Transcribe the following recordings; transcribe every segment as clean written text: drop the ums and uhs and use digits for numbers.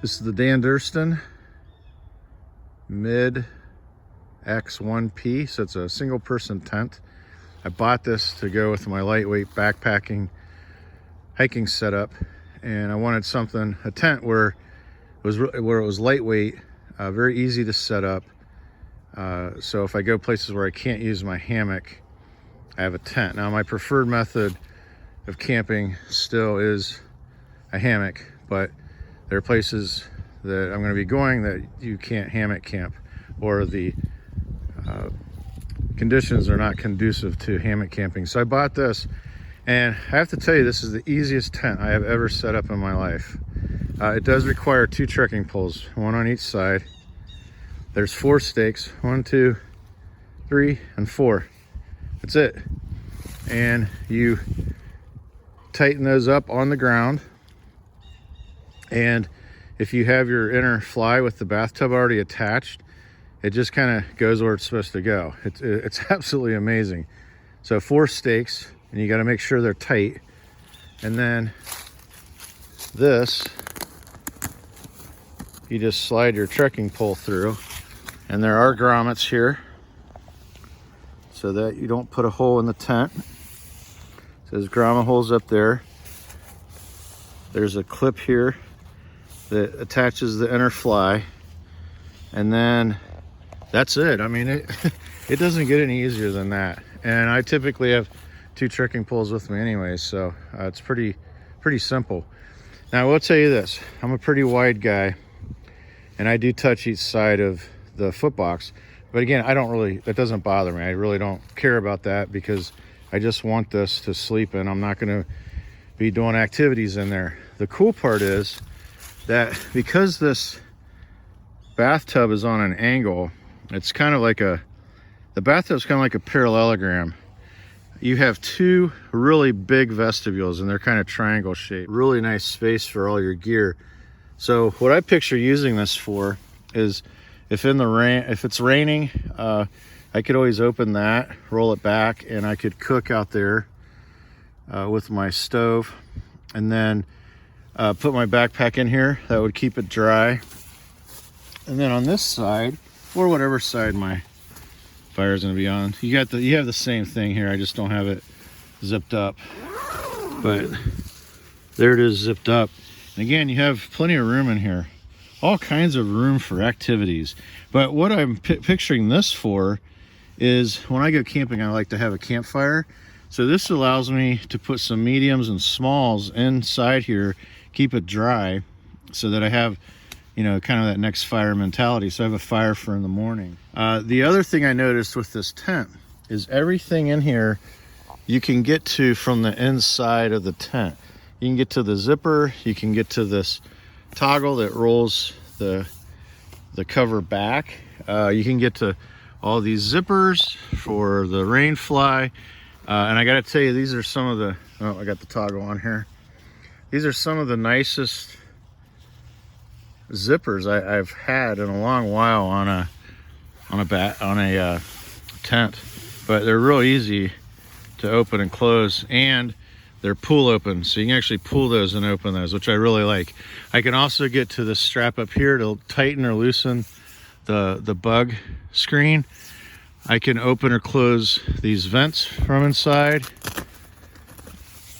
This is the Dan Durstan Mid1-XP, so it's a single person tent. I bought this to go with my lightweight backpacking hiking setup, and I wanted something, a tent where it was lightweight, very easy to set up. So if I go places where I can't use my hammock, I have a tent. Now my preferred method of camping still is a hammock, but there are places that I'm going to be going that you can't hammock camp, or the conditions are not conducive to hammock camping. So I bought this, and I have to tell you, this is the easiest tent I have ever set up in my life. It does require 2 trekking poles, one on each side. There's 4 stakes, 1, 2, 3, and 4. That's it. And you tighten those up on the ground, and if you have your inner fly with the bathtub already attached, it just kind of goes where it's supposed to go. It's absolutely amazing. So 4 stakes, and you got to make sure they're tight. And then this, you just slide your trekking pole through, and there are grommets here so that you don't put a hole in the tent. So there's grommet holes up there. There's a clip here that attaches the inner fly, and then that's it. I mean, it doesn't get any easier than that. And I typically have 2 trekking poles with me anyway, so it's pretty simple. Now I will tell you this, I'm a pretty wide guy, and I do touch each side of the foot box, but again, that doesn't bother me. I really don't care about that, because I just want this to sleep in. I'm not going to be doing activities in there. The cool part is that because this bathtub is on an angle, it's kind of like the bathtub's kind of like a parallelogram. You have 2 really big vestibules, and they're kind of triangle shaped. Really nice space for all your gear. So what I picture using this for is, if it's raining, I could always open that, roll it back, and I could cook out there with my stove, and then put my backpack in here. That would keep it dry. And then on this side, or whatever side my fire is going to be on, you have the same thing here. I just don't have it zipped up, but there it is, zipped up. And again, you have plenty of room in here, all kinds of room for activities. But what I'm picturing this for is, when I go camping, I like to have a campfire. So this allows me to put some mediums and smalls inside here, keep it dry, so that I have, kind of that next fire mentality. So I have a fire for in the morning. The other thing I noticed with this tent is everything in here you can get to from the inside of the tent. You can get to the zipper, you can get to this toggle that rolls the cover back. You can get to all these zippers for the rain fly. And I gotta tell you, these are some of the, I got the toggle on here. These are some of the nicest zippers I've had in a long while on a tent. But they're real easy to open and close, and they're pull open, so you can actually pull those and open those, which I really like. I can also get to this strap up here to tighten or loosen the bug screen. I can open or close these vents from inside.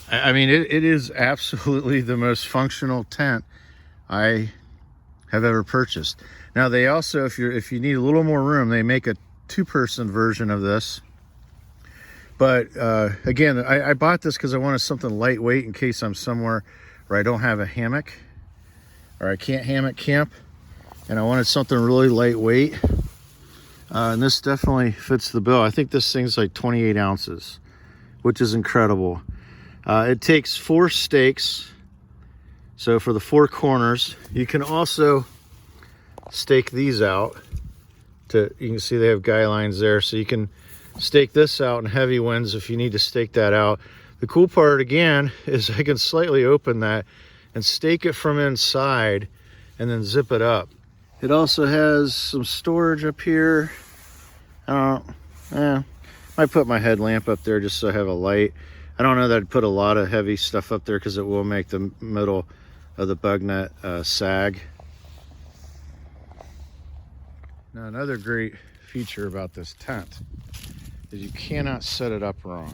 I mean, it is absolutely the most functional tent I have ever purchased. Now they also, if you need a little more room, they make a 2-person version of this. But again, I bought this because I wanted something lightweight in case I'm somewhere where I don't have a hammock, or I can't hammock camp, and I wanted something really lightweight. And this definitely fits the bill. I think this thing's like 28 ounces, which is incredible. It takes 4 stakes, so for the 4 corners. You can also stake these out. You can see they have guy lines there, so you can stake this out in heavy winds if you need to stake that out. The cool part, again, is I can slightly open that and stake it from inside and then zip it up. It also has some storage up here. Might put my headlamp up there just so I have a light. I don't know that I'd put a lot of heavy stuff up there, because it will make the middle of the bug net sag. Now, another great feature about this tent is you cannot set it up wrong.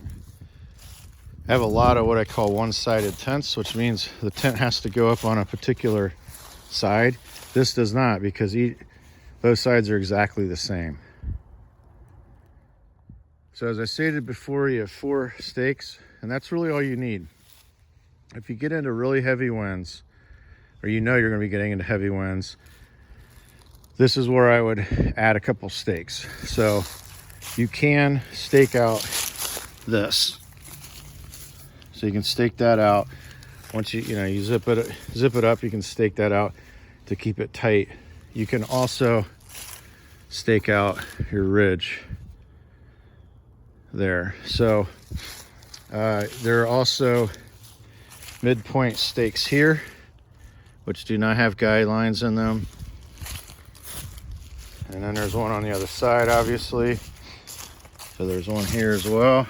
I have a lot of what I call one-sided tents, which means the tent has to go up on a particular side. This does not, because those sides are exactly the same. So as I stated before, you have 4 stakes, and that's really all you need. If you get into really heavy winds, or you know you're going to be getting into heavy winds, this is where I would add a couple stakes. So you can stake out this. So you can stake that out. Once you zip it up, you can stake that out to keep it tight. You can also stake out your ridge there. So there are also midpoint stakes here, which do not have guidelines in them. And then there's one on the other side, obviously. So there's one here as well.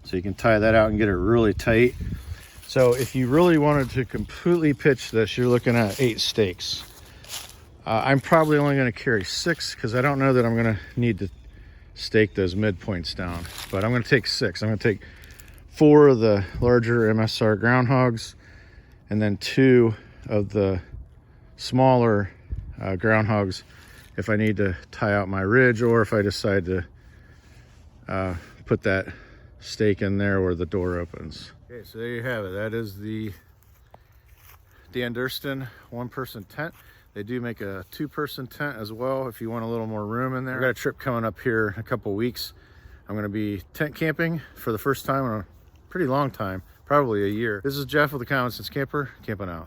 So you can tie that out and get it really tight. So if you really wanted to completely pitch this, you're looking at 8 stakes. I'm probably only going to carry 6 because I don't know that I'm going to need to stake those midpoints down. But I'm going to take 6. I'm going to take 4 of the larger MSR groundhogs and then 2 of the smaller groundhogs if I need to tie out my ridge, or if I decide to put that stake in there where the door opens. Okay, so there you have it. That is the Dan Durstan 1-person tent. They do make a 2-person tent as well if you want a little more room in there. I've got a trip coming up here in a couple weeks. I'm gonna be tent camping for the first time in a pretty long time, probably a year. This is Jeff with the Common Sense Camper, camping out.